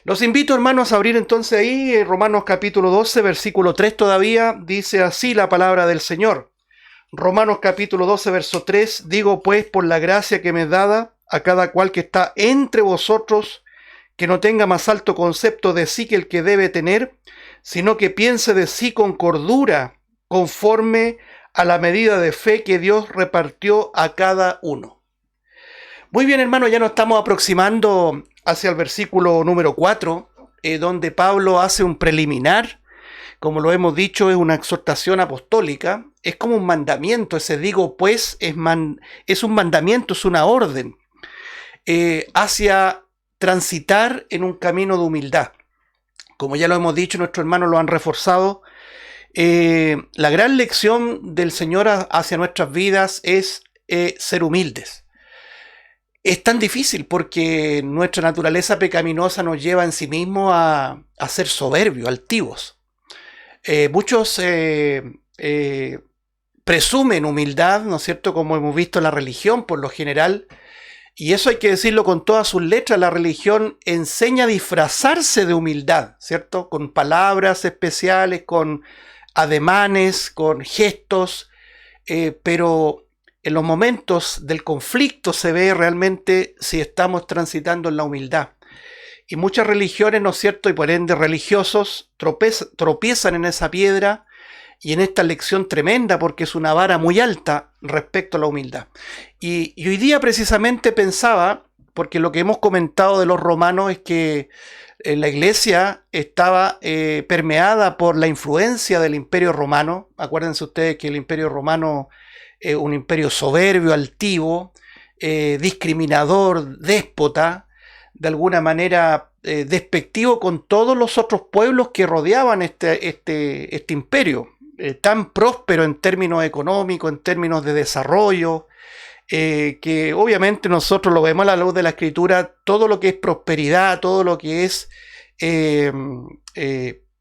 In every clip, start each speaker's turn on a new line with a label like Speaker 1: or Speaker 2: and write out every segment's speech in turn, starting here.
Speaker 1: Los invito, hermanos, a abrir entonces ahí Romanos capítulo 12, versículo 3 todavía, dice así la palabra del Señor. Romanos capítulo 12, verso 3, digo pues por la gracia que me es dada a cada cual que está entre vosotros, que no tenga más alto concepto de sí que el que debe tener, sino que piense de sí con cordura, conforme a la medida de fe que Dios repartió a cada uno. Muy bien, hermano, ya nos estamos aproximando hacia el versículo número 4, donde Pablo hace un preliminar. Como lo hemos dicho, es una exhortación apostólica, es como un mandamiento, ese digo pues es un mandamiento, es una orden hacia transitar en un camino de humildad. Como ya lo hemos dicho, nuestros hermanos lo han reforzado, la gran lección del Señor hacia nuestras vidas es ser humildes. Es tan difícil porque nuestra naturaleza pecaminosa nos lleva en sí mismo a ser soberbios, altivos. Muchos presumen humildad, ¿no es cierto?, como hemos visto en la religión por lo general, y eso hay que decirlo con todas sus letras. La religión enseña a disfrazarse de humildad, ¿cierto?, con palabras especiales, con ademanes, con gestos, pero en los momentos del conflicto se ve realmente si estamos transitando en la humildad. Y muchas religiones, ¿no es cierto?, y por ende religiosos, tropiezan en esa piedra y en esta lección tremenda, porque es una vara muy alta respecto a la humildad. Y hoy día precisamente pensaba, porque lo que hemos comentado de los romanos es que la iglesia estaba permeada por la influencia del Imperio Romano. Acuérdense ustedes que el Imperio Romano es un imperio soberbio, altivo, discriminador, déspota, de alguna manera despectivo con todos los otros pueblos que rodeaban este imperio, tan próspero en términos económicos, en términos de desarrollo, que obviamente nosotros lo vemos a la luz de la Escritura, todo lo que es prosperidad, todo lo que es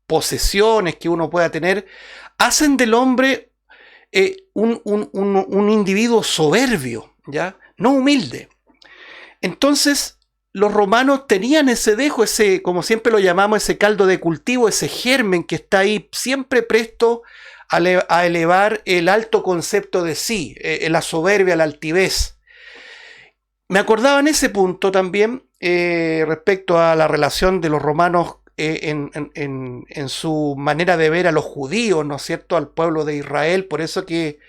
Speaker 1: posesiones que uno pueda tener, hacen del hombre un individuo soberbio, ¿ya? No humilde. Entonces, los romanos tenían ese dejo, ese, como siempre lo llamamos, ese caldo de cultivo, ese germen que está ahí siempre presto a elevar el alto concepto de sí, la soberbia, la altivez. Me acordaba en ese punto también respecto a la relación de los romanos en su manera de ver a los judíos, ¿no es cierto?, al pueblo de Israel. Por eso que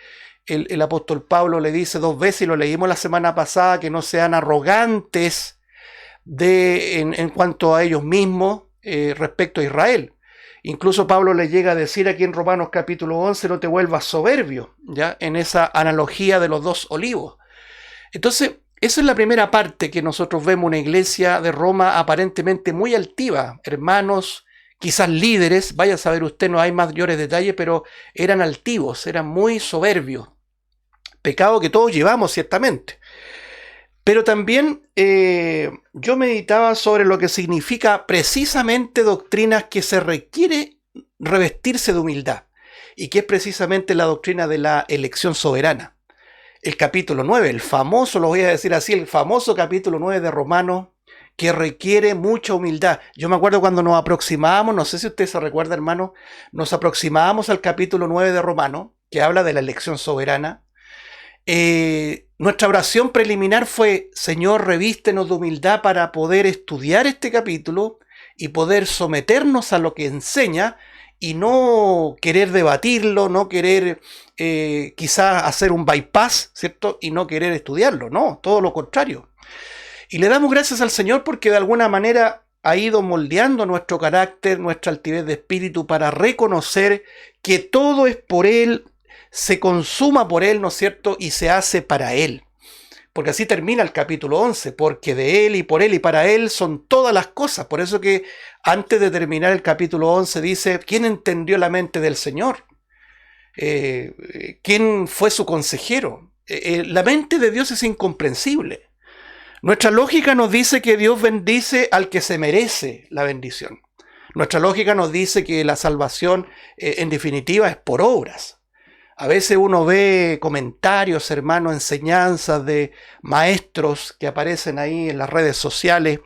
Speaker 1: el apóstol Pablo le dice 2 veces, y lo leímos la semana pasada, que no sean arrogantes en cuanto a ellos mismos respecto a Israel. Incluso Pablo le llega a decir aquí en Romanos capítulo 11, no te vuelvas soberbio, ¿ya?, en esa analogía de los 2 olivos. Entonces, esa es la primera parte que nosotros vemos, una iglesia de Roma aparentemente muy altiva, hermanos, quizás líderes, vaya a saber usted, no hay mayores detalles, pero eran altivos, eran muy soberbios, pecado que todos llevamos ciertamente. Pero también yo meditaba sobre lo que significa precisamente doctrinas que se requiere revestirse de humildad, y que es precisamente la doctrina de la elección soberana. El capítulo 9, el famoso, lo voy a decir así, el famoso capítulo 9 de Romanos, que requiere mucha humildad. Yo me acuerdo cuando nos aproximábamos, no sé si usted se recuerda, hermano, nos aproximábamos al capítulo 9 de Romanos, que habla de la elección soberana. Nuestra oración preliminar fue: Señor, revístenos de humildad para poder estudiar este capítulo y poder someternos a lo que enseña, y no querer debatirlo, no querer quizás hacer un bypass, ¿cierto?, y no querer estudiarlo, no, todo lo contrario. Y le damos gracias al Señor porque de alguna manera ha ido moldeando nuestro carácter, nuestra altivez de espíritu, para reconocer que todo es por Él, se consuma por Él, ¿no es cierto?, y se hace para Él. Porque así termina el capítulo 11, porque de Él y para Él son todas las cosas. Por eso que antes de terminar el capítulo 11 dice: ¿quién entendió la mente del Señor? ¿Quién fue su consejero? La mente de Dios es incomprensible. Nuestra lógica nos dice que Dios bendice al que se merece la bendición. Nuestra lógica nos dice que la salvación, en definitiva, es por obras. A veces uno ve comentarios, hermano, enseñanzas de maestros que aparecen ahí en las redes sociales,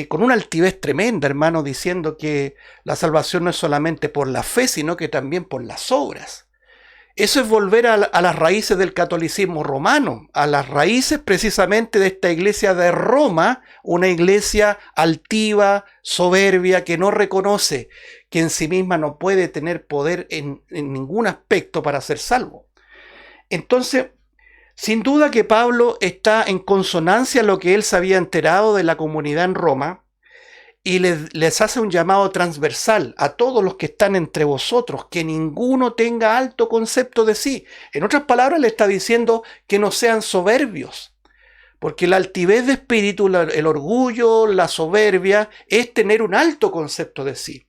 Speaker 1: con una altivez tremenda, hermano, diciendo que la salvación no es solamente por la fe, sino que también por las obras. Eso es volver a las raíces del catolicismo romano, a las raíces precisamente de esta iglesia de Roma, una iglesia altiva, soberbia, que no reconoce que en sí misma no puede tener poder en ningún aspecto para ser salvo. Entonces, sin duda que Pablo está en consonancia a lo que él se había enterado de la comunidad en Roma, y les hace un llamado transversal a todos los que están entre vosotros, que ninguno tenga alto concepto de sí. En otras palabras, le está diciendo que no sean soberbios, porque la altivez de espíritu, el orgullo, la soberbia, es tener un alto concepto de sí.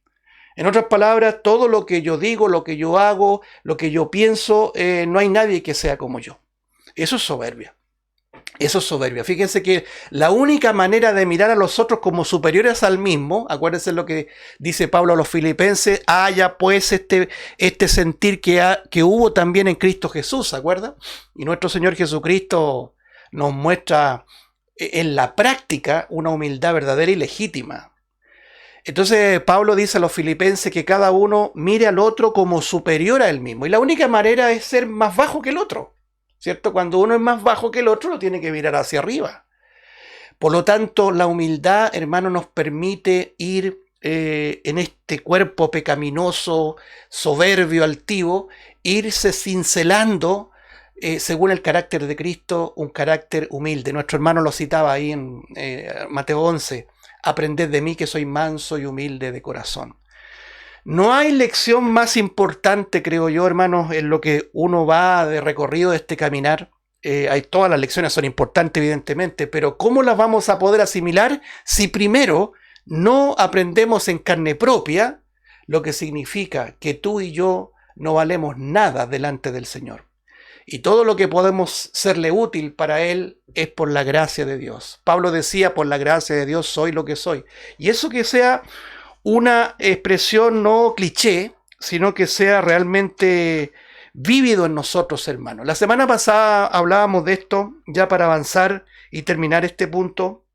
Speaker 1: En otras palabras, todo lo que yo digo, lo que yo hago, lo que yo pienso, no hay nadie que sea como yo. Eso es soberbia. Eso es soberbia. Fíjense que la única manera de mirar a los otros como superiores al mismo, acuérdense lo que dice Pablo a los filipenses, haya pues este sentir que hubo también en Cristo Jesús, ¿se acuerdan? Y nuestro Señor Jesucristo nos muestra en la práctica una humildad verdadera y legítima. Entonces Pablo dice a los filipenses que cada uno mire al otro como superior a él mismo. Y la única manera es ser más bajo que el otro. ¿Cierto? Cuando uno es más bajo que el otro, lo tiene que mirar hacia arriba. Por lo tanto, la humildad, hermano, nos permite ir en este cuerpo pecaminoso, soberbio, altivo, irse cincelando, según el carácter de Cristo, un carácter humilde. Nuestro hermano lo citaba ahí en Mateo 11. Aprended de mí que soy manso y humilde de corazón. No hay lección más importante, creo yo, hermanos, en lo que uno va de recorrido de este caminar. Todas las lecciones son importantes, evidentemente, pero ¿cómo las vamos a poder asimilar si primero no aprendemos en carne propia lo que significa que tú y yo no valemos nada delante del Señor? Y todo lo que podemos serle útil para Él es por la gracia de Dios. Pablo decía, por la gracia de Dios soy lo que soy. Y eso que sea una expresión no cliché, sino que sea realmente vívido en nosotros, hermanos. La semana pasada hablábamos de esto, ya para avanzar y terminar este punto,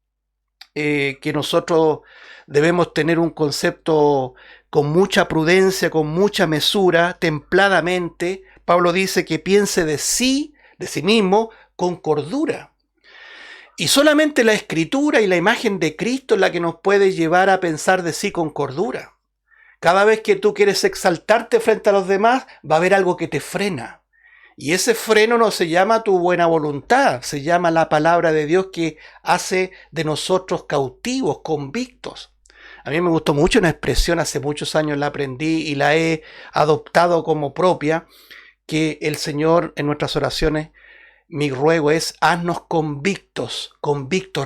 Speaker 1: que nosotros debemos tener un concepto con mucha prudencia, con mucha mesura, templadamente. Pablo dice que piense de sí mismo, con cordura. Y solamente la escritura y la imagen de Cristo es la que nos puede llevar a pensar de sí con cordura. Cada vez que tú quieres exaltarte frente a los demás, va a haber algo que te frena. Y ese freno no se llama tu buena voluntad, se llama la palabra de Dios que hace de nosotros cautivos, convictos. A mí me gustó mucho una expresión, hace muchos años la aprendí y la he adoptado como propia, que el Señor en nuestras oraciones, mi ruego es, haznos convictos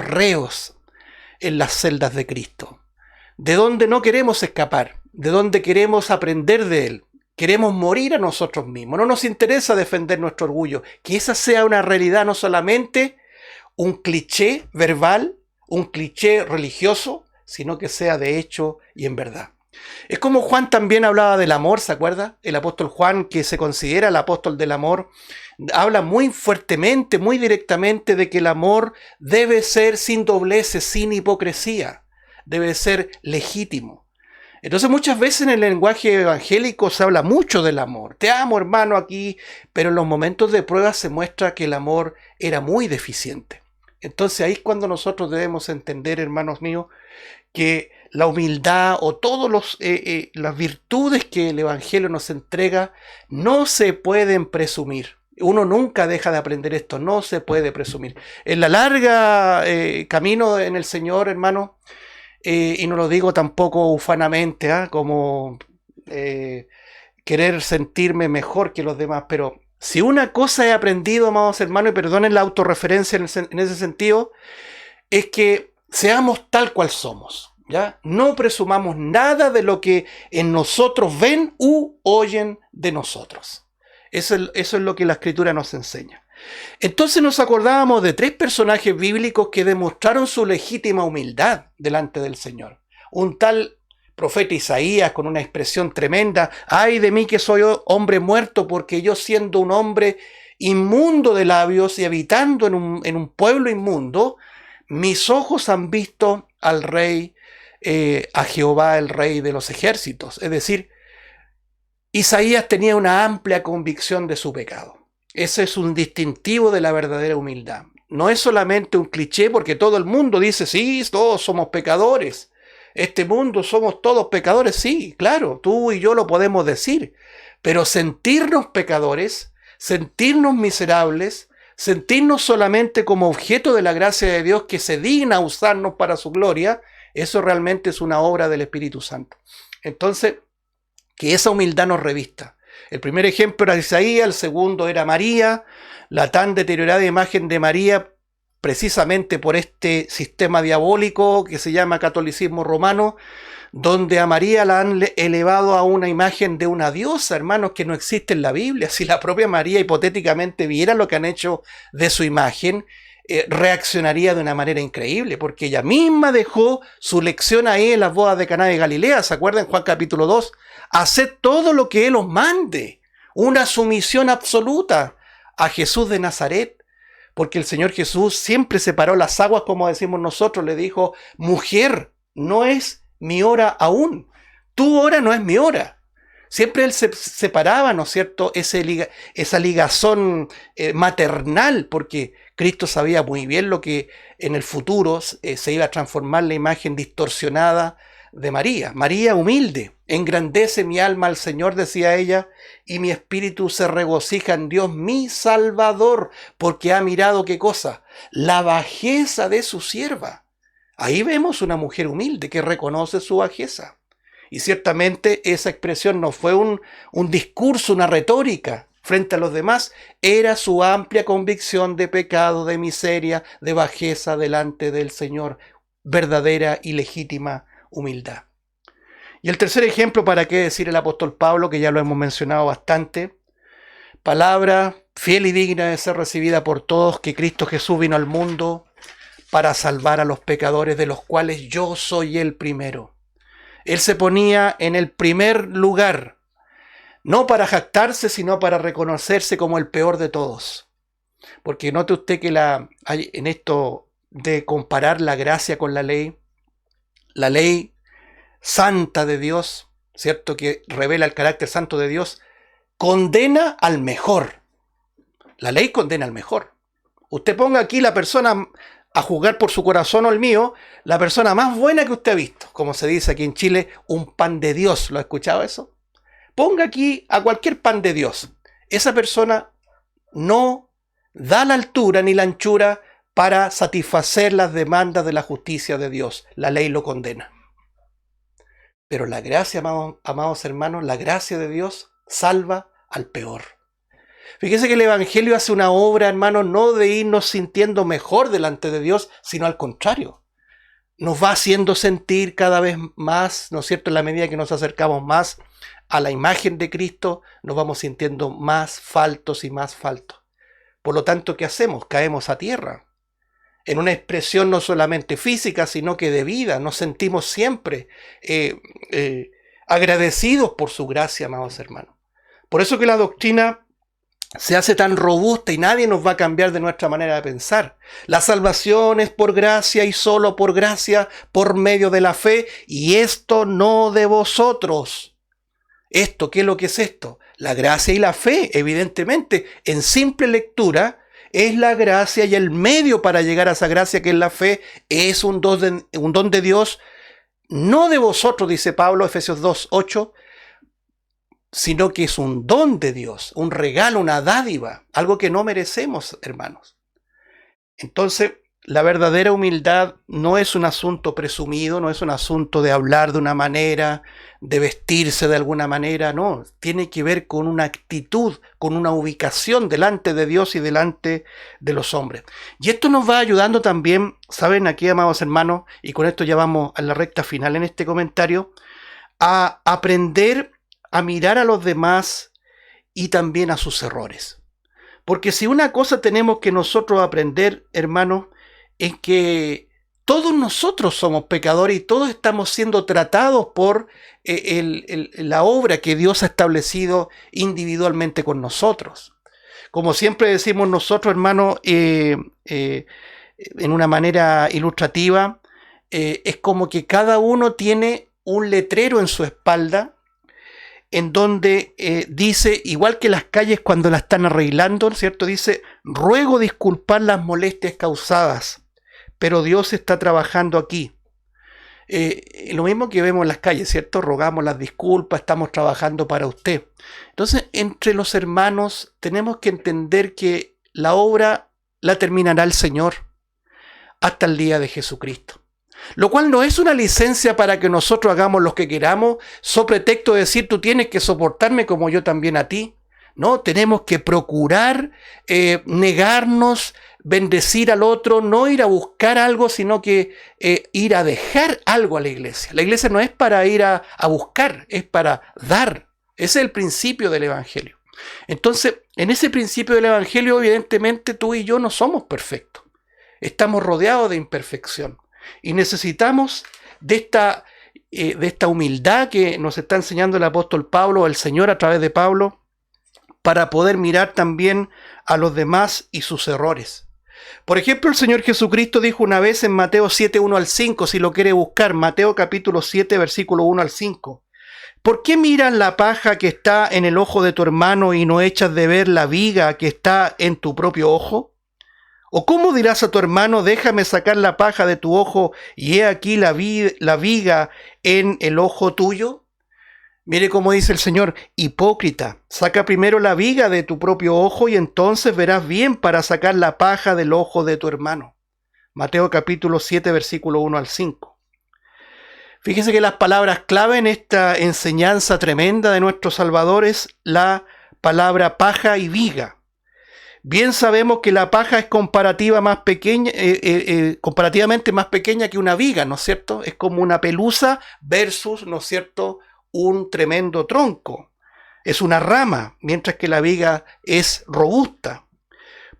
Speaker 1: reos en las celdas de Cristo, de donde no queremos escapar, de donde queremos aprender de Él, queremos morir a nosotros mismos, no nos interesa defender nuestro orgullo, que esa sea una realidad, no solamente un cliché verbal, un cliché religioso, sino que sea de hecho y en verdad. Es como Juan también hablaba del amor, ¿se acuerda? El apóstol Juan, que se considera el apóstol del amor, habla muy fuertemente, muy directamente de que el amor debe ser sin dobleces, sin hipocresía, debe ser legítimo. Entonces muchas veces en el lenguaje evangélico se habla mucho del amor. Te amo, hermano, aquí, pero en los momentos de prueba se muestra que el amor era muy deficiente. Entonces ahí es cuando nosotros debemos entender, hermanos míos, que la humildad o todas las virtudes que el Evangelio nos entrega no se pueden presumir. Uno nunca deja de aprender esto, no se puede presumir. En la larga camino en el Señor, hermano, y no lo digo tampoco ufanamente, como querer sentirme mejor que los demás, pero si una cosa he aprendido, amados hermanos, y perdonen la autorreferencia en ese sentido, es que seamos tal cual somos. ¿Ya? No presumamos nada de lo que en nosotros ven u oyen de nosotros. Eso es lo que la Escritura nos enseña. Entonces nos acordábamos de 3 personajes bíblicos que demostraron su legítima humildad delante del Señor. Un tal profeta Isaías con una expresión tremenda: ay de mí que soy hombre muerto, porque yo, siendo un hombre inmundo de labios y habitando en un pueblo inmundo, mis ojos han visto al rey, a Jehová, el rey de los ejércitos. Es decir, Isaías tenía una amplia convicción de su pecado. Ese es un distintivo de la verdadera humildad. No es solamente un cliché, porque todo el mundo dice, sí, todos somos pecadores. Este mundo somos todos pecadores, sí, claro, tú y yo lo podemos decir. Pero sentirnos pecadores, sentirnos miserables, sentirnos solamente como objeto de la gracia de Dios que se digna usarnos para su gloria, eso realmente es una obra del Espíritu Santo. Entonces, que esa humildad nos revista. El primer ejemplo era Isaías, el segundo era María, la tan deteriorada imagen de María, precisamente por este sistema diabólico que se llama catolicismo romano, donde a María la han elevado a una imagen de una diosa, hermanos, que no existe en la Biblia. Si la propia María hipotéticamente viera lo que han hecho de su imagen, reaccionaría de una manera increíble, porque ella misma dejó su lección ahí en las bodas de Caná de Galilea. ¿Se acuerdan? Juan capítulo 2. Haced todo lo que Él os mande. Una sumisión absoluta a Jesús de Nazaret. Porque el Señor Jesús siempre separó las aguas, como decimos nosotros. Le dijo, mujer, no es mi hora aún. Tu hora no es mi hora. Siempre Él se separaba, ¿no es cierto?, esa ligazón maternal, porque Cristo sabía muy bien lo que en el futuro se iba a transformar la imagen distorsionada de María. María humilde, engrandece mi alma al Señor, decía ella, y mi espíritu se regocija en Dios mi Salvador, porque ha mirado, ¿qué cosa? La bajeza de su sierva. Ahí vemos una mujer humilde que reconoce su bajeza. Y ciertamente esa expresión no fue un discurso, una retórica frente a los demás, era su amplia convicción de pecado, de miseria, de bajeza delante del Señor, verdadera y legítima humildad. Y el tercer ejemplo, ¿para qué decir el apóstol Pablo, que ya lo hemos mencionado bastante? Palabra fiel y digna de ser recibida por todos, que Cristo Jesús vino al mundo para salvar a los pecadores, de los cuales yo soy el primero. Él se ponía en el primer lugar, no para jactarse, sino para reconocerse como el peor de todos. Porque note usted que en esto de comparar la gracia con la ley santa de Dios, ¿cierto?, que revela el carácter santo de Dios, condena al mejor. La ley condena al mejor. Usted ponga aquí la persona a juzgar por su corazón o el mío, la persona más buena que usted ha visto, como se dice aquí en Chile, un pan de Dios. ¿Lo ha escuchado eso? Ponga aquí a cualquier pan de Dios. Esa persona no da la altura ni la anchura para satisfacer las demandas de la justicia de Dios. La ley lo condena. Pero la gracia, amados hermanos, la gracia de Dios salva al peor. Fíjese que el Evangelio hace una obra, hermanos, no de irnos sintiendo mejor delante de Dios, sino al contrario. Nos va haciendo sentir cada vez más, ¿no es cierto?, en la medida que nos acercamos más a la imagen de Cristo, nos vamos sintiendo más faltos y más faltos. Por lo tanto, ¿qué hacemos? Caemos a tierra. En una expresión no solamente física, sino que de vida. Nos sentimos siempre agradecidos por su gracia, amados hermanos. Por eso que la doctrina se hace tan robusta y nadie nos va a cambiar de nuestra manera de pensar. La salvación es por gracia y solo por gracia, por medio de la fe, y esto no de vosotros. ¿Esto qué es lo que es esto? La gracia y la fe, evidentemente, en simple lectura, es la gracia y el medio para llegar a esa gracia que es la fe, es un don de Dios, no de vosotros, dice Pablo, Efesios 2:8, sino que es un don de Dios, un regalo, una dádiva, algo que no merecemos, hermanos. Entonces, la verdadera humildad no es un asunto presumido, no es un asunto de hablar de una manera, de vestirse de alguna manera, no. Tiene que ver con una actitud, con una ubicación delante de Dios y delante de los hombres. Y esto nos va ayudando también, saben, aquí, amados hermanos, y con esto ya vamos a la recta final en este comentario, a aprender a mirar a los demás y también a sus errores. Porque si una cosa tenemos que nosotros aprender, hermanos, es que todos nosotros somos pecadores y todos estamos siendo tratados por la obra que Dios ha establecido individualmente con nosotros. Como siempre decimos nosotros, hermanos, en una manera ilustrativa, es como que cada uno tiene un letrero en su espalda en donde dice, igual que las calles cuando la están arreglando, ¿cierto? Dice, ruego disculpar las molestias causadas, pero Dios está trabajando aquí. Lo mismo que vemos en las calles, ¿cierto? Rogamos las disculpas, estamos trabajando para usted. Entonces, entre los hermanos tenemos que entender que la obra la terminará el Señor hasta el día de Jesucristo. Lo cual no es una licencia para que nosotros hagamos lo que queramos, sobre pretexto de decir tú tienes que soportarme como yo también a ti. No, tenemos que procurar negarnos, bendecir al otro, no ir a buscar algo, sino que ir a dejar algo a la iglesia. La iglesia no es para ir a buscar, es para dar. Ese es el principio del Evangelio. Entonces, en ese principio del Evangelio, evidentemente tú y yo no somos perfectos. Estamos rodeados de imperfección. Y necesitamos de esta humildad que nos está enseñando el apóstol Pablo, el Señor a través de Pablo, para poder mirar también a los demás y sus errores. Por ejemplo, el Señor Jesucristo dijo una vez en Mateo 7, 1 al 5, si lo quiere buscar, Mateo capítulo 7, versículo 1 al 5. ¿Por qué miras la paja que está en el ojo de tu hermano y no echas de ver la viga que está en tu propio ojo? ¿O cómo dirás a tu hermano, déjame sacar la paja de tu ojo y he aquí la viga en el ojo tuyo? Mire cómo dice el Señor, hipócrita, saca primero la viga de tu propio ojo y entonces verás bien para sacar la paja del ojo de tu hermano. Mateo capítulo 7, versículo 1 al 5. Fíjese que las palabras clave en esta enseñanza tremenda de nuestro Salvador es la palabra paja y viga. Bien sabemos que la paja es comparativamente más pequeña que una viga, ¿no es cierto? Es como una pelusa versus, ¿no es cierto?, un tremendo tronco. Es una rama, mientras que la viga es robusta.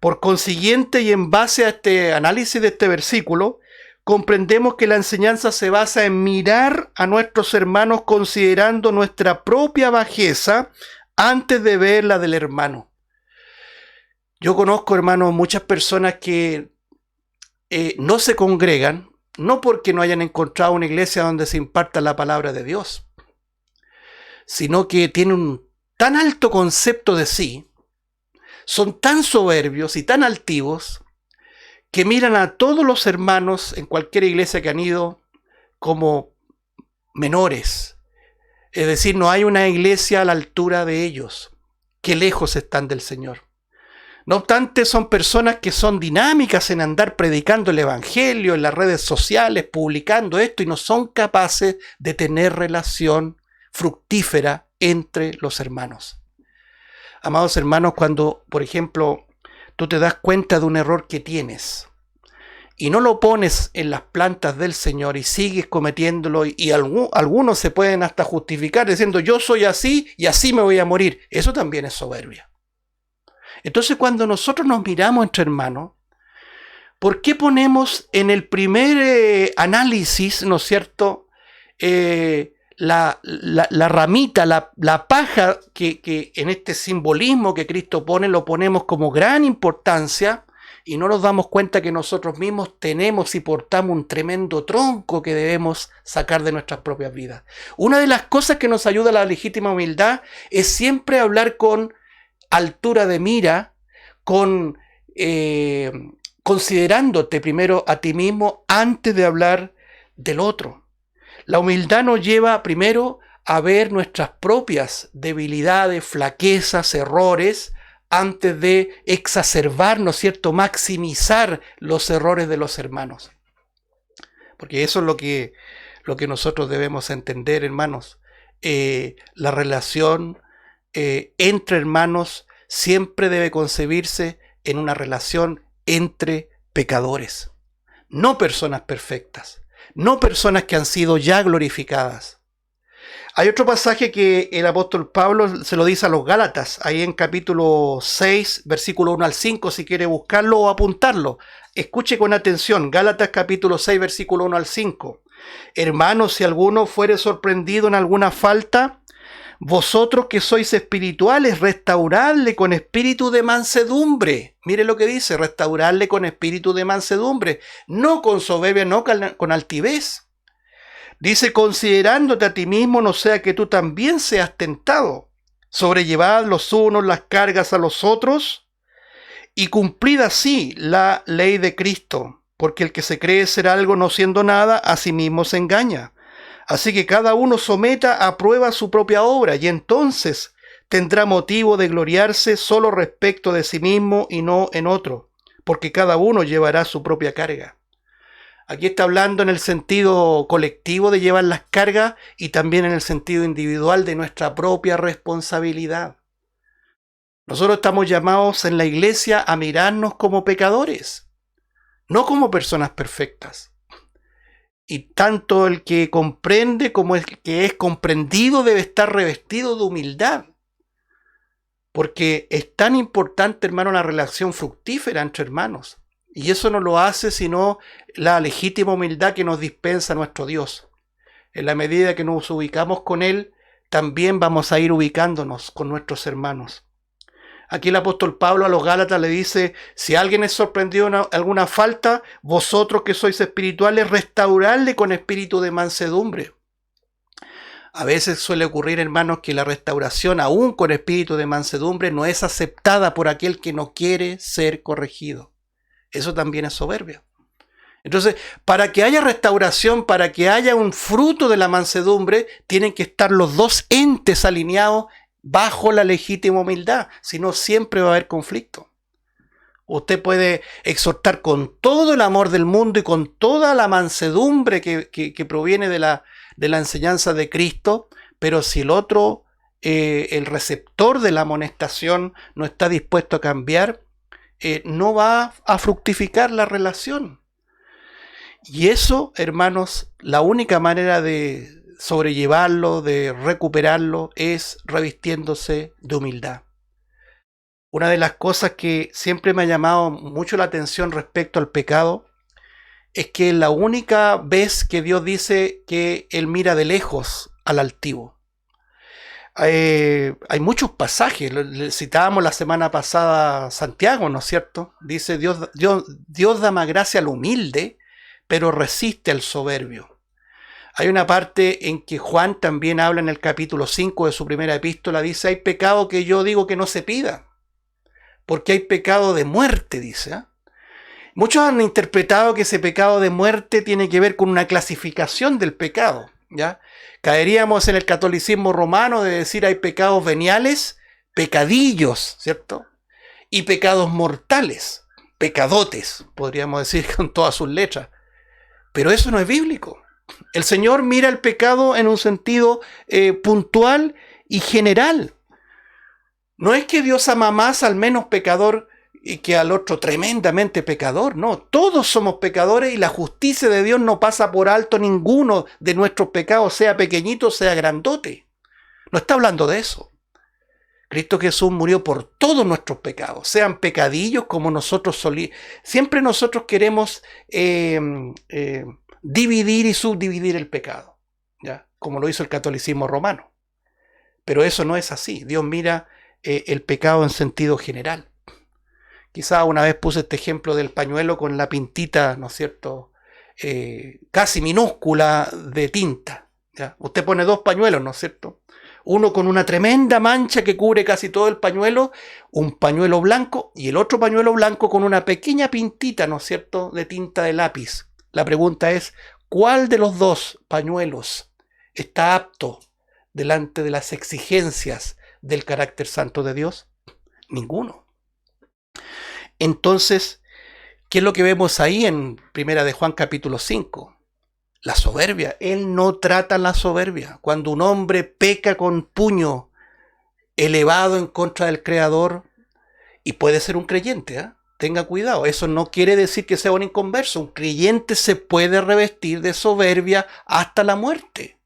Speaker 1: Por consiguiente, y en base a este análisis de este versículo, comprendemos que la enseñanza se basa en mirar a nuestros hermanos considerando nuestra propia bajeza antes de ver la del hermano. Yo conozco, hermanos, muchas personas que no se congregan, no porque no hayan encontrado una iglesia donde se imparta la palabra de Dios, sino que tienen un tan alto concepto de sí, son tan soberbios y tan altivos, que miran a todos los hermanos en cualquier iglesia que han ido como menores. Es decir, no hay una iglesia a la altura de ellos, que lejos están del Señor. No obstante, son personas que son dinámicas en andar predicando el Evangelio en las redes sociales, publicando esto, y no son capaces de tener relación fructífera entre los hermanos. Amados hermanos, cuando, por ejemplo, tú te das cuenta de un error que tienes y no lo pones en las plantas del Señor y sigues cometiéndolo, y algunos se pueden hasta justificar diciendo yo soy así y así me voy a morir, eso también es soberbia. Entonces, cuando nosotros nos miramos entre hermanos, ¿por qué ponemos en el primer análisis, ¿no es cierto?, la ramita, la paja que en este simbolismo que Cristo pone, lo ponemos como gran importancia, y no nos damos cuenta que nosotros mismos tenemos y portamos un tremendo tronco que debemos sacar de nuestras propias vidas? Una de las cosas que nos ayuda a la legítima humildad es siempre hablar con altura de mira, considerándote primero a ti mismo antes de hablar del otro. La humildad nos lleva primero a ver nuestras propias debilidades, flaquezas, errores, antes de exacerbar, ¿no es cierto?, maximizar los errores de los hermanos. Porque eso es lo que nosotros debemos entender, hermanos. La relación entre hermanos siempre debe concebirse en una relación entre pecadores, no personas perfectas, no personas que han sido ya glorificadas. Hay otro pasaje que el apóstol Pablo se lo dice a los Gálatas, ahí en capítulo 6, versículo 1 al 5, si quiere buscarlo o apuntarlo. Escuche con atención, Gálatas capítulo 6, versículo 1 al 5. Hermanos, si alguno fuere sorprendido en alguna falta, vosotros que sois espirituales, restauradle con espíritu de mansedumbre. Mire lo que dice, restauradle con espíritu de mansedumbre, no con soberbia, no con altivez. Dice, considerándote a ti mismo, no sea que tú también seas tentado. Sobrellevad los unos las cargas a los otros y cumplid así la ley de Cristo, porque el que se cree ser algo no siendo nada, a sí mismo se engaña. Así que cada uno someta a prueba su propia obra, y entonces tendrá motivo de gloriarse solo respecto de sí mismo y no en otro, porque cada uno llevará su propia carga. Aquí está hablando en el sentido colectivo de llevar las cargas y también en el sentido individual de nuestra propia responsabilidad. Nosotros estamos llamados en la iglesia a mirarnos como pecadores, no como personas perfectas. Y tanto el que comprende como el que es comprendido debe estar revestido de humildad. Porque es tan importante, hermano, la relación fructífera entre hermanos. Y eso no lo hace sino la legítima humildad que nos dispensa nuestro Dios. En la medida que nos ubicamos con Él, también vamos a ir ubicándonos con nuestros hermanos. Aquí el apóstol Pablo a los Gálatas le dice, si alguien es sorprendido en alguna falta, vosotros que sois espirituales, restauradle con espíritu de mansedumbre. A veces suele ocurrir, hermanos, que la restauración, aún con espíritu de mansedumbre, no es aceptada por aquel que no quiere ser corregido. Eso también es soberbia. Entonces, para que haya restauración, para que haya un fruto de la mansedumbre, tienen que estar los dos entes alineados bajo la legítima humildad, si no siempre va a haber conflicto. Usted puede exhortar con todo el amor del mundo y con toda la mansedumbre que proviene de la enseñanza de Cristo, pero si el otro, el receptor de la amonestación, no está dispuesto a cambiar, no va a fructificar la relación. Y eso, hermanos, la única manera de sobrellevarlo, de recuperarlo, es revistiéndose de humildad. Una de las cosas que siempre me ha llamado mucho la atención respecto al pecado es que la única vez que Dios dice que Él mira de lejos al altivo. Hay muchos pasajes, citábamos la semana pasada Santiago, ¿no es cierto? Dice, Dios da más gracia al humilde, pero resiste al soberbio. Hay una parte en que Juan también habla en el capítulo 5 de su primera epístola, dice, hay pecado que yo digo que no se pida, porque hay pecado de muerte, dice. Muchos han interpretado que ese pecado de muerte tiene que ver con una clasificación del pecado, ¿ya? Caeríamos en el catolicismo romano de decir hay pecados veniales, pecadillos, ¿cierto? Y pecados mortales, pecadotes, podríamos decir con todas sus letras. Pero eso no es bíblico. El Señor mira el pecado en un sentido puntual y general. No es que Dios ama más al menos pecador y que al otro tremendamente pecador. No, todos somos pecadores y la justicia de Dios no pasa por alto ninguno de nuestros pecados, sea pequeñito, sea grandote. No está hablando de eso. Cristo Jesús murió por todos nuestros pecados, sean pecadillos como nosotros siempre nosotros queremos dividir y subdividir el pecado, ¿ya? Como lo hizo el catolicismo romano. Pero eso no es así. Dios mira el pecado en sentido general. Quizá una vez puse este ejemplo del pañuelo con la pintita, ¿no es cierto? Casi minúscula de tinta, ¿ya? Usted pone dos pañuelos, ¿no es cierto? Uno con una tremenda mancha que cubre casi todo el pañuelo, un pañuelo blanco, y el otro pañuelo blanco con una pequeña pintita, ¿no es cierto?, de tinta de lápiz. La pregunta es, ¿cuál de los dos pañuelos está apto delante de las exigencias del carácter santo de Dios? Ninguno. Entonces, ¿qué es lo que vemos ahí en Primera de Juan capítulo 5? La soberbia. Él no trata la soberbia. Cuando un hombre peca con puño elevado en contra del Creador, y puede ser un creyente, tenga cuidado, eso no quiere decir que sea un inconverso. Un creyente se puede revestir de soberbia hasta la muerte.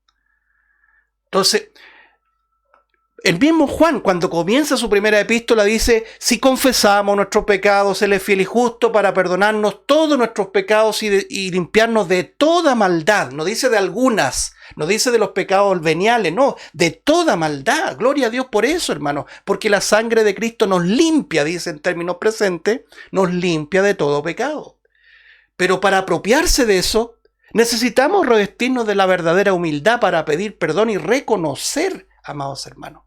Speaker 1: Entonces, El mismo Juan, cuando comienza su primera epístola, dice: si confesamos nuestros pecados, Él es fiel y justo para perdonarnos todos nuestros pecados y limpiarnos de toda maldad. No dice de algunas, no dice de los pecados veniales, no, de toda maldad. Gloria a Dios por eso, hermano, porque la sangre de Cristo nos limpia, dice en términos presentes, nos limpia de todo pecado. Pero para apropiarse de eso, necesitamos revestirnos de la verdadera humildad para pedir perdón y reconocer, amados hermanos.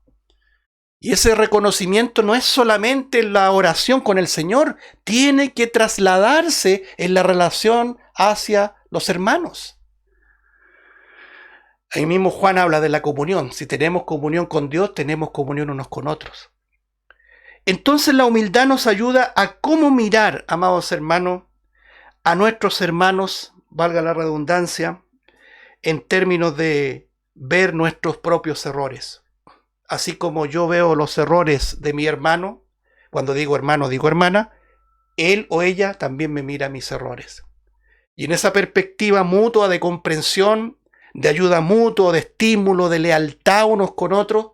Speaker 1: Y ese reconocimiento no es solamente en la oración con el Señor, tiene que trasladarse en la relación hacia los hermanos. Ahí mismo Juan habla de la comunión. Si tenemos comunión con Dios, tenemos comunión unos con otros. Entonces la humildad nos ayuda a cómo mirar, amados hermanos, a nuestros hermanos, valga la redundancia, en términos de ver nuestros propios errores. Así como yo veo los errores de mi hermano, cuando digo hermano, digo hermana, él o ella también me mira mis errores. Y en esa perspectiva mutua de comprensión, de ayuda mutua, de estímulo, de lealtad unos con otros,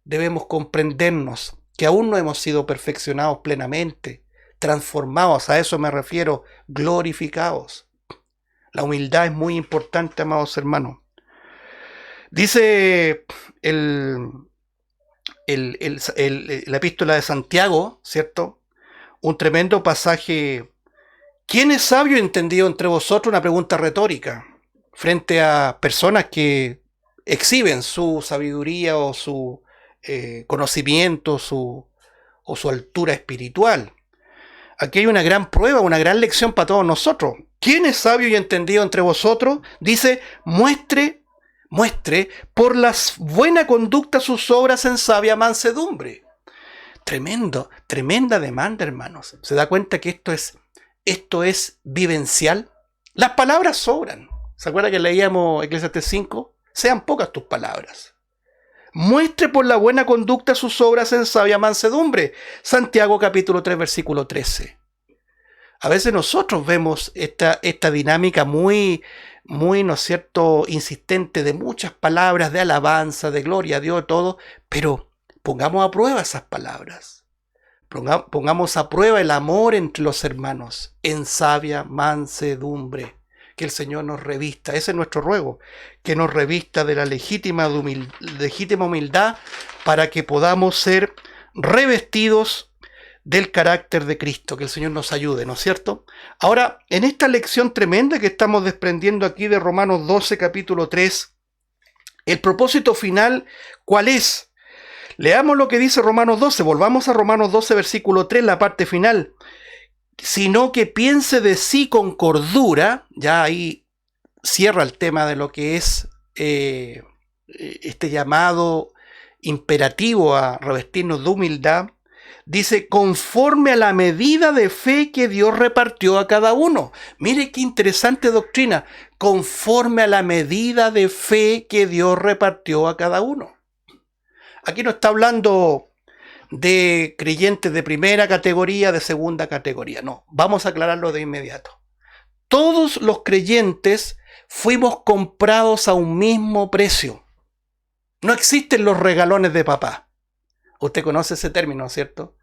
Speaker 1: debemos comprendernos que aún no hemos sido perfeccionados plenamente, transformados, a eso me refiero, glorificados. La humildad es muy importante, amados hermanos. Dice la epístola de Santiago, ¿cierto? Un tremendo pasaje. ¿Quién es sabio y entendido entre vosotros? Una pregunta retórica frente a personas que exhiben su sabiduría o su conocimiento o su altura espiritual. Aquí hay una gran prueba, una gran lección para todos nosotros. ¿Quién es sabio y entendido entre vosotros? Dice: muestre por la buena conducta sus obras en sabia mansedumbre. Tremenda demanda, hermanos. ¿Se da cuenta que esto es vivencial? Las palabras sobran. ¿Se acuerda que leíamos Eclesiastés 5? Sean pocas tus palabras. Muestre por la buena conducta sus obras en sabia mansedumbre. Santiago capítulo 3, versículo 13. A veces nosotros vemos esta dinámica muy, ¿no es cierto?, insistente de muchas palabras de alabanza, de gloria a Dios, todo, pero pongamos a prueba esas palabras. Pongamos a prueba el amor entre los hermanos en sabia mansedumbre. Que el Señor nos revista, ese es nuestro ruego, que nos revista de la legítima humildad para que podamos ser revestidos del carácter de Cristo, que el Señor nos ayude, ¿no es cierto? Ahora, en esta lección tremenda que estamos desprendiendo aquí de Romanos 12, capítulo 3, el propósito final, ¿cuál es? Leamos lo que dice Romanos 12, volvamos a Romanos 12, versículo 3, la parte final. Sino que piense de sí con cordura, ya ahí cierra el tema de lo que es este llamado imperativo a revestirnos de humildad. Dice: conforme a la medida de fe que Dios repartió a cada uno. Mire qué interesante doctrina. Conforme a la medida de fe que Dios repartió a cada uno. Aquí no está hablando de creyentes de primera categoría, de segunda categoría. No, vamos a aclararlo de inmediato. Todos los creyentes fuimos comprados a un mismo precio. No existen los regalones de papá. Usted conoce ese término, ¿cierto?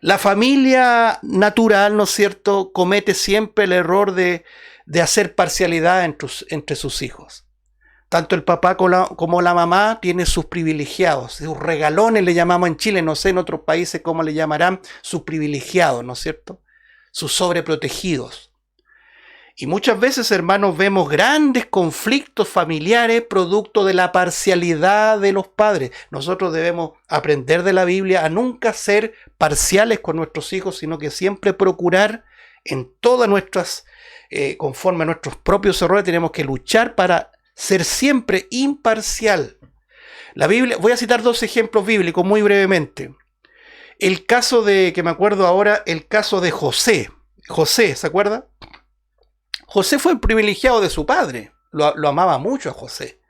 Speaker 1: La familia natural, ¿no es cierto?, comete siempre el error de hacer parcialidad entre sus hijos. Tanto el papá como la mamá tienen sus privilegiados, sus regalones le llamamos en Chile, no sé en otros países cómo le llamarán, sus privilegiados, ¿no es cierto? Sus sobreprotegidos. Y muchas veces, hermanos, vemos grandes conflictos familiares producto de la parcialidad de los padres. Nosotros debemos aprender de la Biblia a nunca ser parciales con nuestros hijos, sino que siempre procurar en todas nuestras, conforme a nuestros propios errores, tenemos que luchar para ser siempre imparcial. La Biblia, voy a citar dos ejemplos bíblicos muy brevemente. El caso que me acuerdo ahora, el caso de José. José, ¿se acuerda? José fue el privilegiado de su padre. Lo amaba mucho a José.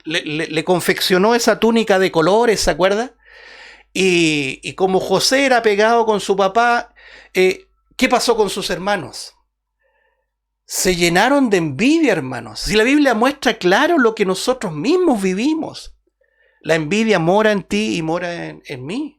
Speaker 1: Le confeccionó esa túnica de colores, ¿se acuerda? Y como José era pegado con su papá, ¿qué pasó con sus hermanos? Se llenaron de envidia, hermanos. Si la Biblia muestra claro lo que nosotros mismos vivimos. La envidia mora en ti y mora en mí.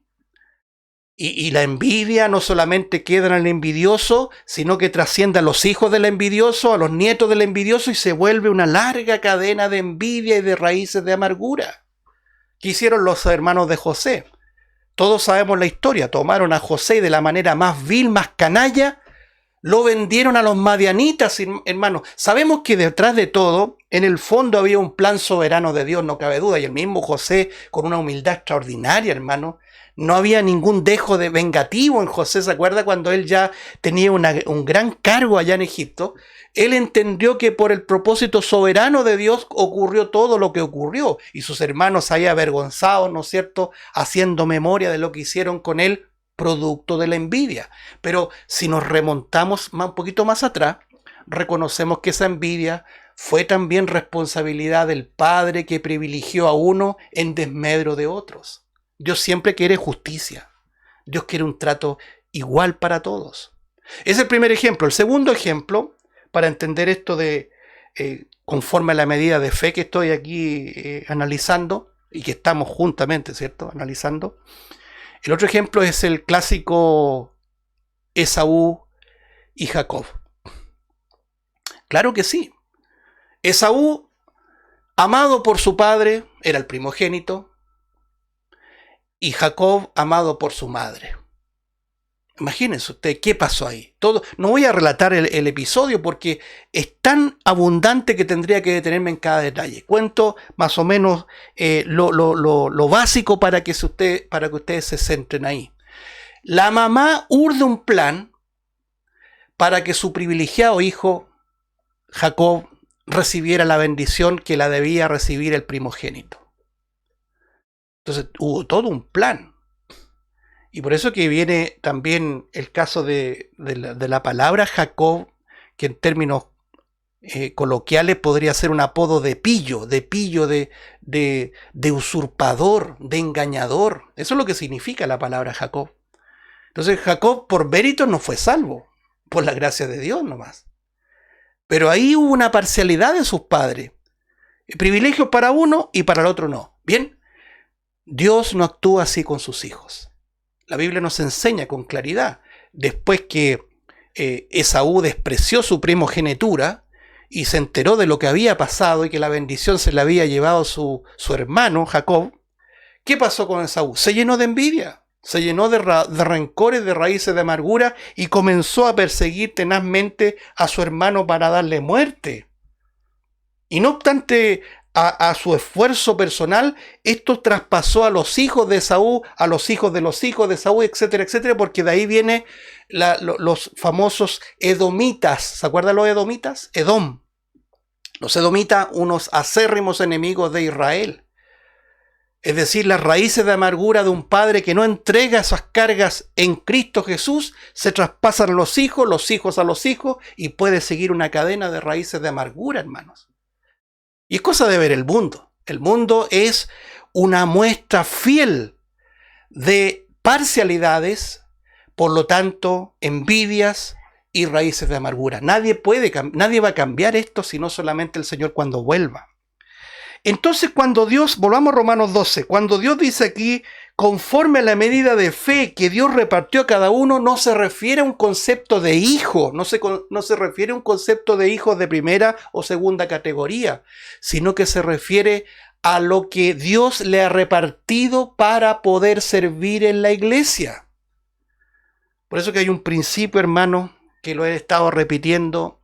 Speaker 1: Y la envidia no solamente queda en el envidioso, sino que trasciende a los hijos del envidioso, a los nietos del envidioso, y se vuelve una larga cadena de envidia y de raíces de amargura. ¿Qué hicieron los hermanos de José? Todos sabemos la historia. Tomaron a José y de la manera más vil, más canalla, lo vendieron a los madianitas, hermanos. Sabemos que detrás de todo, en el fondo había un plan soberano de Dios, no cabe duda. Y el mismo José, con una humildad extraordinaria, hermano, no había ningún dejo de vengativo en José. ¿Se acuerda cuando él ya tenía un gran cargo allá en Egipto? Él entendió que por el propósito soberano de Dios ocurrió todo lo que ocurrió. Y sus hermanos ahí avergonzados, ¿no es cierto?, haciendo memoria de lo que hicieron con él, producto de la envidia. Pero si nos remontamos un poquito más atrás, reconocemos que esa envidia fue también responsabilidad del Padre que privilegió a uno en desmedro de otros. Dios siempre quiere justicia. Dios quiere un trato igual para todos. Es el primer ejemplo. El segundo ejemplo, para entender esto de conforme a la medida de fe que estoy aquí analizando y que estamos juntamente, ¿cierto?, analizando. El otro ejemplo es el clásico Esaú y Jacob. Claro que sí. Esaú, amado por su padre, era el primogénito, y Jacob, amado por su madre. Imagínense usted qué pasó ahí. No voy a relatar el episodio porque es tan abundante que tendría que detenerme en cada detalle. Cuento más o menos lo básico para que ustedes se centren ahí. La mamá urde un plan para que su privilegiado hijo Jacob recibiera la bendición que la debía recibir el primogénito. Entonces hubo todo un plan. Y por eso que viene también el caso de la palabra Jacob, que en términos coloquiales podría ser un apodo de pillo, de usurpador, de engañador. Eso es lo que significa la palabra Jacob. Entonces Jacob por mérito no fue salvo, por la gracia de Dios nomás. Pero ahí hubo una parcialidad de sus padres. Privilegios para uno y para el otro no. Bien, Dios no actúa así con sus hijos. La Biblia nos enseña con claridad. Después que Esaú despreció su primogenitura y se enteró de lo que había pasado y que la bendición se la había llevado su hermano Jacob, ¿qué pasó con Esaú? Se llenó de envidia, se llenó de rencores, de raíces de amargura y comenzó a perseguir tenazmente a su hermano para darle muerte. Y no obstante a su esfuerzo personal, esto traspasó a los hijos de Esaú, a los hijos de Esaú, etcétera, etcétera, porque de ahí vienen los famosos edomitas. ¿Se acuerdan los edomitas? Edom. Los edomitas, unos acérrimos enemigos de Israel. Es decir, las raíces de amargura de un padre que no entrega esas cargas en Cristo Jesús, se traspasan a los hijos a los hijos, y puede seguir una cadena de raíces de amargura, hermanos. Y es cosa de ver el mundo. El mundo es una muestra fiel de parcialidades, por lo tanto, envidias y raíces de amargura. Nadie va a cambiar esto, sino solamente el Señor cuando vuelva. Entonces, cuando Dios, volvamos a Romanos 12, cuando Dios dice aquí, conforme a la medida de fe que Dios repartió a cada uno, no se refiere a un concepto de hijo, no se refiere a un concepto de hijos de primera o segunda categoría, sino que se refiere a lo que Dios le ha repartido para poder servir en la iglesia. Por eso que hay un principio, hermano, que lo he estado repitiendo,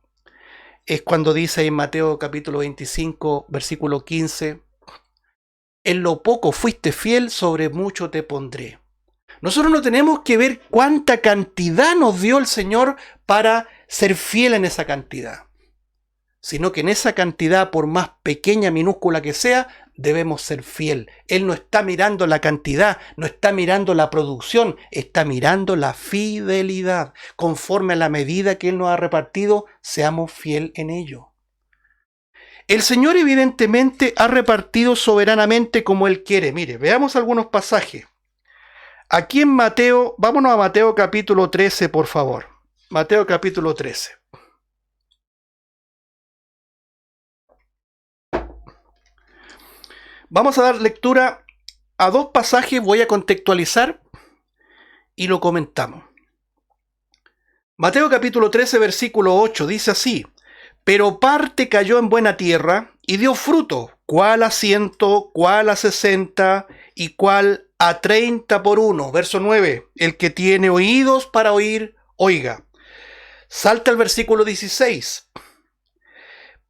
Speaker 1: es cuando dice en Mateo capítulo 25, versículo 15, en lo poco fuiste fiel, sobre mucho te pondré. Nosotros no tenemos que ver cuánta cantidad nos dio el Señor para ser fiel en esa cantidad, sino que en esa cantidad, por más pequeña, minúscula que sea, debemos ser fiel. Él no está mirando la cantidad, no está mirando la producción, está mirando la fidelidad. Conforme a la medida que Él nos ha repartido, seamos fiel en ello. El Señor evidentemente ha repartido soberanamente como Él quiere. Mire, veamos algunos pasajes. Aquí en Mateo, vámonos a Mateo capítulo 13, por favor. Mateo capítulo 13. Vamos a dar lectura a dos pasajes voy a contextualizar y lo comentamos. Mateo capítulo 13, versículo 8 dice así: pero parte cayó en buena tierra y dio fruto, cuál a 100, cuál a 60 y cuál a 30 por uno. Verso 9, el que tiene oídos para oír, oiga. Salta el versículo 16.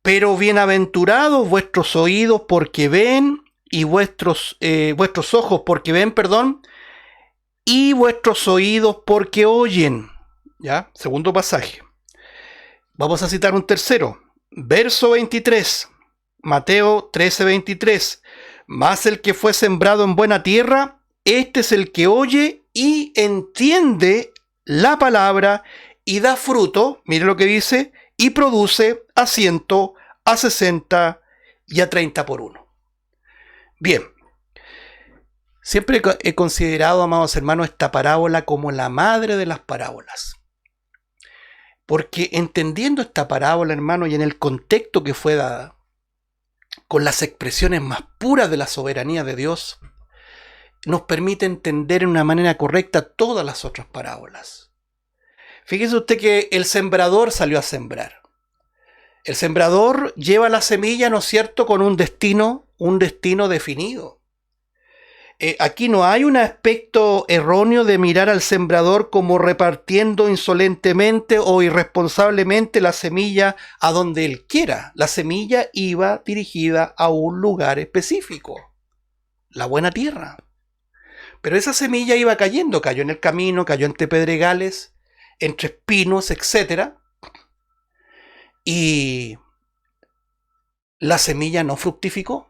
Speaker 1: Pero bienaventurados vuestros oídos porque ven, y vuestros ojos porque ven, y vuestros oídos porque oyen. ¿Ya? Segundo pasaje. Vamos a citar un tercero. Verso 23. Mateo 13, 23. Mas el que fue sembrado en buena tierra, este es el que oye y entiende la palabra y da fruto, mire lo que dice, y produce a 100, a 60 y a 30 por uno. Bien, siempre he considerado, amados hermanos, esta parábola como la madre de las parábolas. Porque entendiendo esta parábola, hermano, y en el contexto que fue dada, con las expresiones más puras de la soberanía de Dios, nos permite entender en una manera correcta todas las otras parábolas. Fíjese usted que el sembrador salió a sembrar. El sembrador lleva la semilla, ¿no es cierto?, con un destino definido. Aquí no hay un aspecto erróneo de mirar al sembrador como repartiendo insolentemente o irresponsablemente la semilla a donde él quiera. La semilla iba dirigida a un lugar específico, la buena tierra. Pero esa semilla iba cayendo, cayó en el camino, cayó entre pedregales, entre espinos, etc. Y la semilla no fructificó.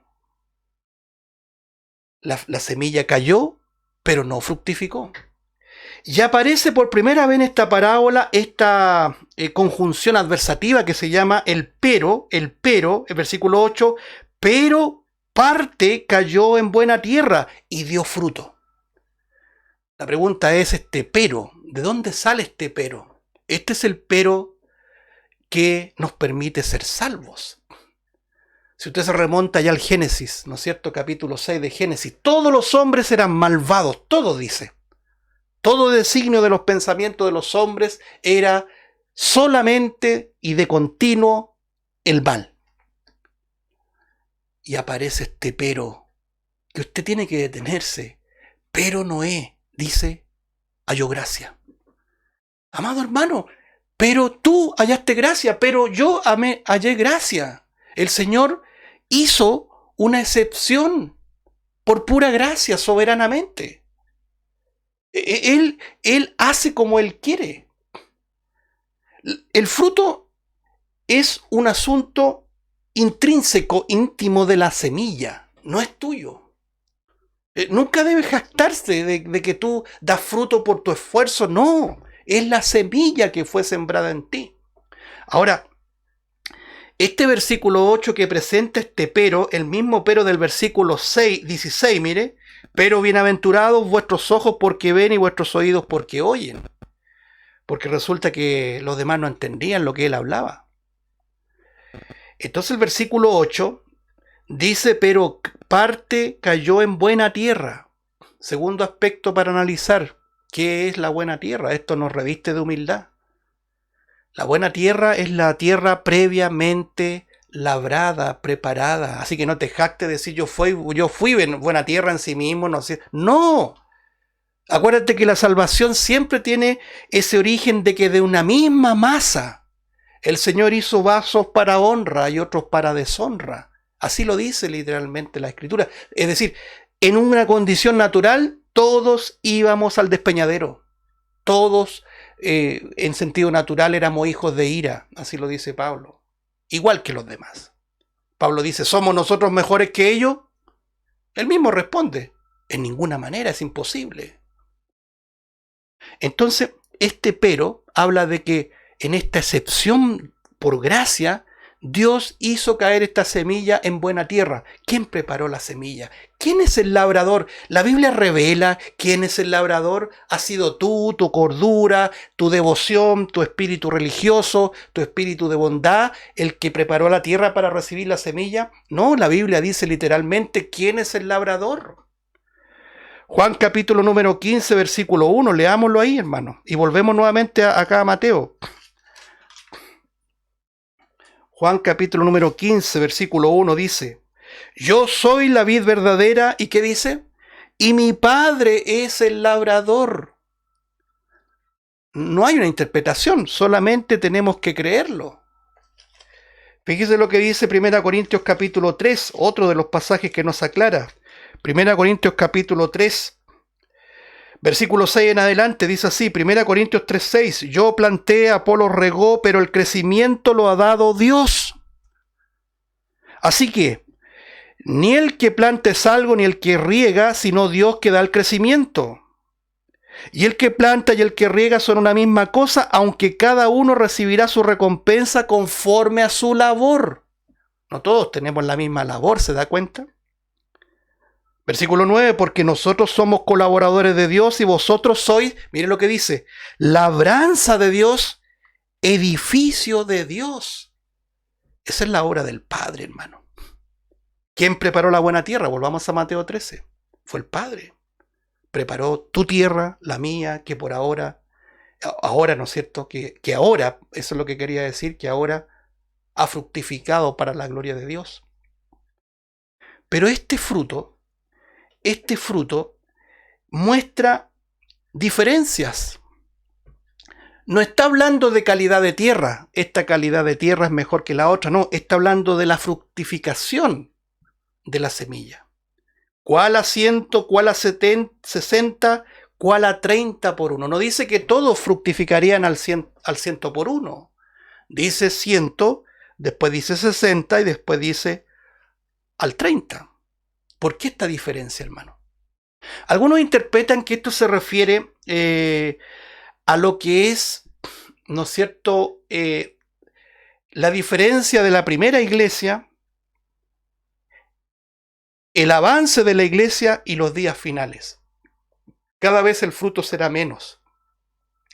Speaker 1: La semilla cayó, pero no fructificó. Y aparece por primera vez en esta parábola esta conjunción adversativa que se llama el versículo 8, pero parte cayó en buena tierra y dio fruto. La pregunta es ¿de dónde sale este pero? Este es el pero que nos permite ser salvos. Si usted se remonta ya al Génesis, ¿no es cierto? Capítulo 6 de Génesis. Todos los hombres eran malvados, todo dice. Todo designio de los pensamientos de los hombres era solamente y de continuo el mal. Y aparece este pero, que usted tiene que detenerse. Pero Noé, dice, halló gracia. Amado hermano, pero tú hallaste gracia, pero yo hallé gracia. El Señor hizo una excepción por pura gracia, soberanamente. Él hace como Él quiere. El fruto es un asunto intrínseco, íntimo de la semilla, no es tuyo. Nunca debes jactarse de que tú das fruto por tu esfuerzo, no. Es la semilla que fue sembrada en ti. Ahora, este versículo 8 que presenta este pero, el mismo pero del versículo 16, mire, pero bienaventurados vuestros ojos porque ven y vuestros oídos porque oyen. Porque resulta que los demás no entendían lo que él hablaba. Entonces el versículo 8 dice, pero parte cayó en buena tierra. Segundo aspecto para analizar, ¿qué es la buena tierra? Esto nos reviste de humildad. La buena tierra es la tierra previamente labrada, preparada. Así que no te jactes de decir yo fui buena tierra en sí mismo. No. Acuérdate que la salvación siempre tiene ese origen de que de una misma masa el Señor hizo vasos para honra y otros para deshonra. Así lo dice literalmente la Escritura. Es decir, en una condición natural todos íbamos al despeñadero. Todos en sentido natural éramos hijos de ira, así lo dice Pablo, igual que los demás. Pablo dice, ¿somos nosotros mejores que ellos? Él mismo responde, en ninguna manera, es imposible. Entonces, este pero habla de que en esta excepción por gracia, Dios hizo caer esta semilla en buena tierra. ¿Quién preparó la semilla? ¿Quién es el labrador? La Biblia revela quién es el labrador. Ha sido tú, tu cordura, tu devoción, tu espíritu religioso, tu espíritu de bondad, el que preparó la tierra para recibir la semilla. No, la Biblia dice literalmente quién es el labrador. Juan capítulo número 15, versículo 1, leámoslo ahí, hermano, y volvemos nuevamente acá a Mateo. Juan capítulo número 15, versículo 1 dice: yo soy la vid verdadera, ¿y qué dice? Y mi Padre es el labrador. No hay una interpretación, solamente tenemos que creerlo. Fíjese lo que dice 1 Corintios capítulo 3, otro de los pasajes que nos aclara. 1 Corintios capítulo 3, versículo 6 en adelante, dice así, 1 Corintios 3, 6, yo planté, Apolo regó, pero el crecimiento lo ha dado Dios. Así que, ni el que planta es algo, ni el que riega, sino Dios que da el crecimiento. Y el que planta y el que riega son una misma cosa, aunque cada uno recibirá su recompensa conforme a su labor. No todos tenemos la misma labor, ¿se da cuenta? Versículo 9, porque nosotros somos colaboradores de Dios y vosotros sois, mire lo que dice, labranza de Dios, edificio de Dios. Esa es la obra del Padre, hermano. ¿Quién preparó la buena tierra? Volvamos a Mateo 13. Fue el Padre. Preparó tu tierra, la mía, que por ahora, ¿no es cierto? Que ahora, eso es lo que quería decir, que ahora ha fructificado para la gloria de Dios. Pero este fruto muestra diferencias. No está hablando de calidad de tierra, esta calidad de tierra es mejor que la otra, no, está hablando de la fructificación de la semilla. ¿Cuál a 100, cuál a 60, cuál a 30 por 1? No dice que todos fructificarían al 100 por 1. Dice 100, después dice 60 y después dice al 30. ¿Por qué esta diferencia, hermano? Algunos interpretan que esto se refiere a lo que es, ¿no es cierto?, la diferencia de la primera iglesia, el avance de la iglesia y los días finales. Cada vez el fruto será menos.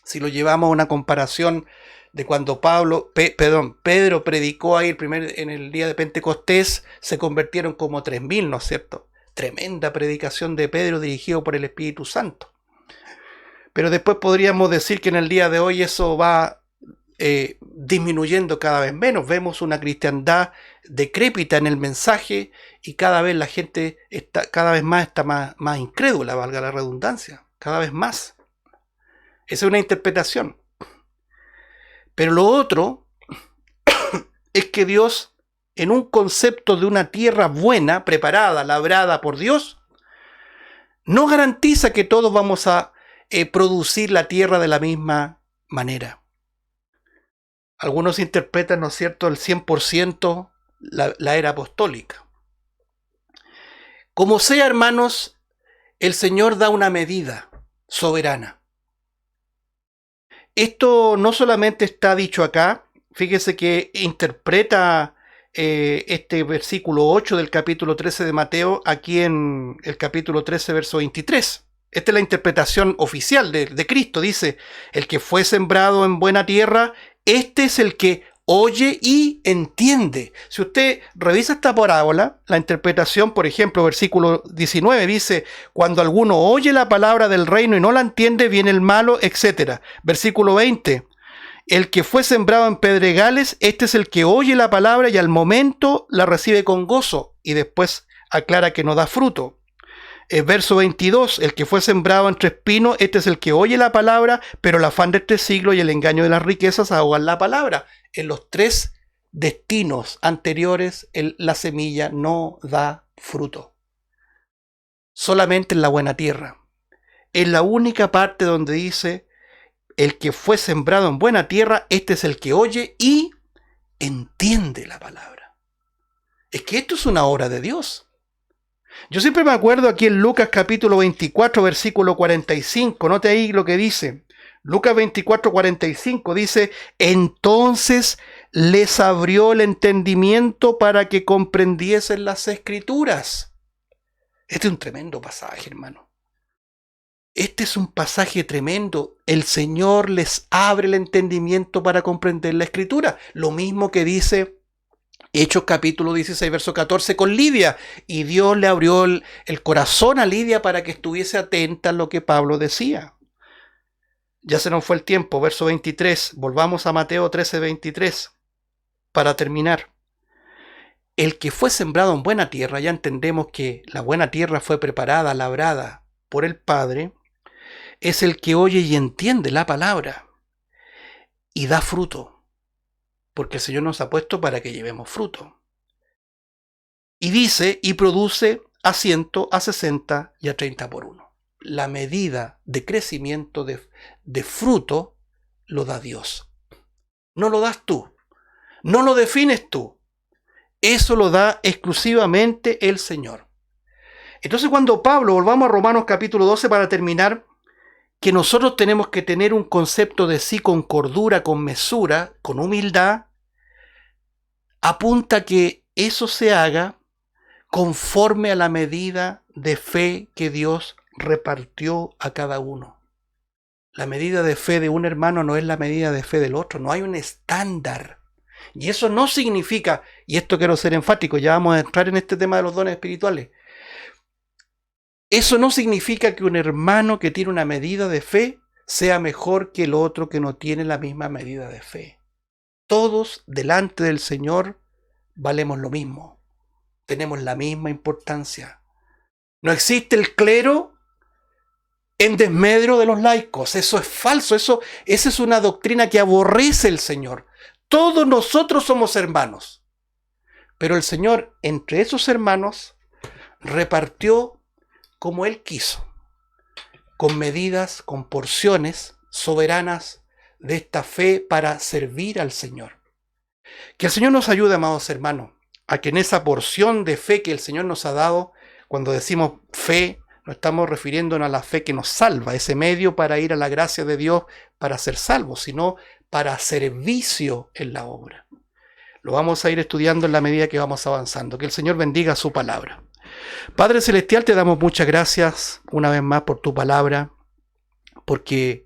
Speaker 1: Si lo llevamos a una comparación de cuando Pedro predicó ahí en el día de Pentecostés, se convirtieron como 3.000, ¿no es cierto? Tremenda predicación de Pedro dirigido por el Espíritu Santo. Pero después podríamos decir que en el día de hoy eso va disminuyendo cada vez menos. Vemos una cristiandad decrépita en el mensaje y cada vez la gente está más incrédula, valga la redundancia, cada vez más. Esa es una interpretación. Pero lo otro es que Dios, en un concepto de una tierra buena, preparada, labrada por Dios, no garantiza que todos vamos a producir la tierra de la misma manera. Algunos interpretan, ¿no es cierto?, el 100% la era apostólica. Como sea, hermanos, el Señor da una medida soberana. Esto no solamente está dicho acá, fíjese que interpreta este versículo 8 del capítulo 13 de Mateo aquí en el capítulo 13, verso 23. Esta es la interpretación oficial de Cristo. Dice, el que fue sembrado en buena tierra, este es el que oye y entiende. Si usted revisa esta parábola, la interpretación, por ejemplo, versículo 19 dice, cuando alguno oye la palabra del reino y no la entiende, viene el malo, etc. Versículo 20, el que fue sembrado en pedregales, este es el que oye la palabra y al momento la recibe con gozo, y después aclara que no da fruto. Verso 22, el que fue sembrado entre espinos, este es el que oye la palabra, pero el afán de este siglo y el engaño de las riquezas ahogan la palabra. En los tres destinos anteriores, la semilla no da fruto. Solamente en la buena tierra. Es la única parte donde dice, el que fue sembrado en buena tierra, este es el que oye y entiende la palabra. Es que esto es una obra de Dios. Yo siempre me acuerdo aquí en Lucas capítulo 24, versículo 45. Note ahí lo que dice. Lucas 24, 45 dice, entonces les abrió el entendimiento para que comprendiesen las escrituras. Este es un tremendo pasaje, hermano. Este es un pasaje tremendo. El Señor les abre el entendimiento para comprender la escritura. Lo mismo que dice Hechos capítulo 16, verso 14, con Lidia. Y Dios le abrió el corazón a Lidia para que estuviese atenta a lo que Pablo decía. Ya se nos fue el tiempo, verso 23. Volvamos a Mateo 13, 23, para terminar. El que fue sembrado en buena tierra, ya entendemos que la buena tierra fue preparada, labrada por el Padre, es el que oye y entiende la palabra y da fruto, porque el Señor nos ha puesto para que llevemos fruto. Y dice y produce a 100, a 60 y a 30 por uno. La medida de crecimiento de fruto lo da Dios. No lo das tú, no lo defines tú. Eso lo da exclusivamente el Señor. Entonces cuando Pablo, volvamos a Romanos capítulo 12 para terminar, que nosotros tenemos que tener un concepto de sí con cordura, con mesura, con humildad, apunta que eso se haga conforme a la medida de fe que Dios repartió a cada uno. La medida de fe de un hermano no es la medida de fe del otro, no hay un estándar. Y eso no significa, y esto quiero ser enfático, ya vamos a entrar en este tema de los dones espirituales, eso no significa que un hermano que tiene una medida de fe sea mejor que el otro que no tiene la misma medida de fe. Todos delante del Señor valemos lo mismo, tenemos la misma importancia. No existe el clero en desmedro de los laicos, eso es falso, esa es una doctrina que aborrece el Señor. Todos nosotros somos hermanos, pero el Señor entre esos hermanos repartió como Él quiso, con medidas, con porciones soberanas de esta fe para servir al Señor. Que el Señor nos ayude, amados hermanos, a que en esa porción de fe que el Señor nos ha dado, cuando decimos fe, no estamos refiriéndonos a la fe que nos salva, ese medio para ir a la gracia de Dios para ser salvos, sino para servicio en la obra. Lo vamos a ir estudiando en la medida que vamos avanzando. Que el Señor bendiga su palabra. Padre Celestial, te damos muchas gracias una vez más por tu palabra, porque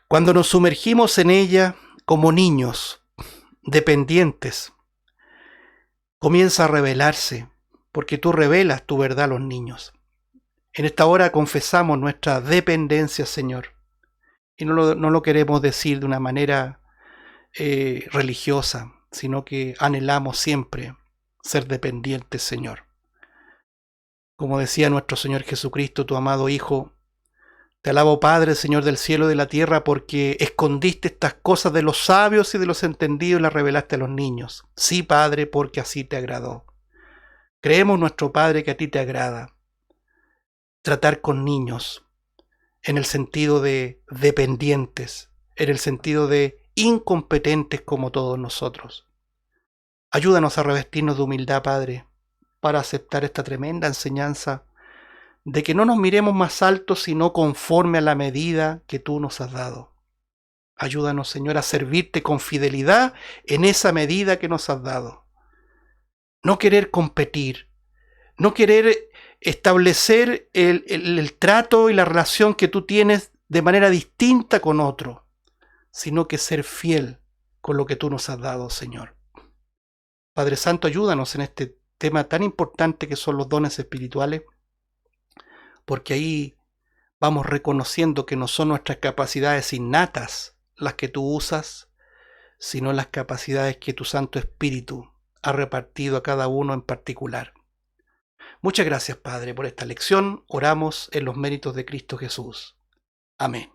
Speaker 1: cuando nos sumergimos en ella como niños dependientes, comienza a revelarse, porque tú revelas tu verdad a los niños. En esta hora confesamos nuestra dependencia, Señor, y no lo queremos decir de una manera religiosa, sino que anhelamos siempre ser dependientes, Señor. Como decía nuestro Señor Jesucristo, tu amado Hijo, te alabo, Padre, Señor del cielo y de la tierra, porque escondiste estas cosas de los sabios y de los entendidos y las revelaste a los niños. Sí, Padre, porque así te agradó. Creemos, nuestro Padre, que a ti te agrada tratar con niños en el sentido de dependientes, en el sentido de incompetentes como todos nosotros. Ayúdanos a revestirnos de humildad, Padre, para aceptar esta tremenda enseñanza de que no nos miremos más altos, sino conforme a la medida que tú nos has dado. Ayúdanos, Señor, a servirte con fidelidad en esa medida que nos has dado. No querer competir, no querer establecer el trato y la relación que tú tienes de manera distinta con otro, sino que ser fiel con lo que tú nos has dado, Señor. Padre Santo, ayúdanos en este tema tan importante que son los dones espirituales, porque ahí vamos reconociendo que no son nuestras capacidades innatas las que tú usas, sino las capacidades que tu Santo Espíritu ha repartido a cada uno en particular. Muchas gracias, Padre, por esta lección. Oramos en los méritos de Cristo Jesús. Amén.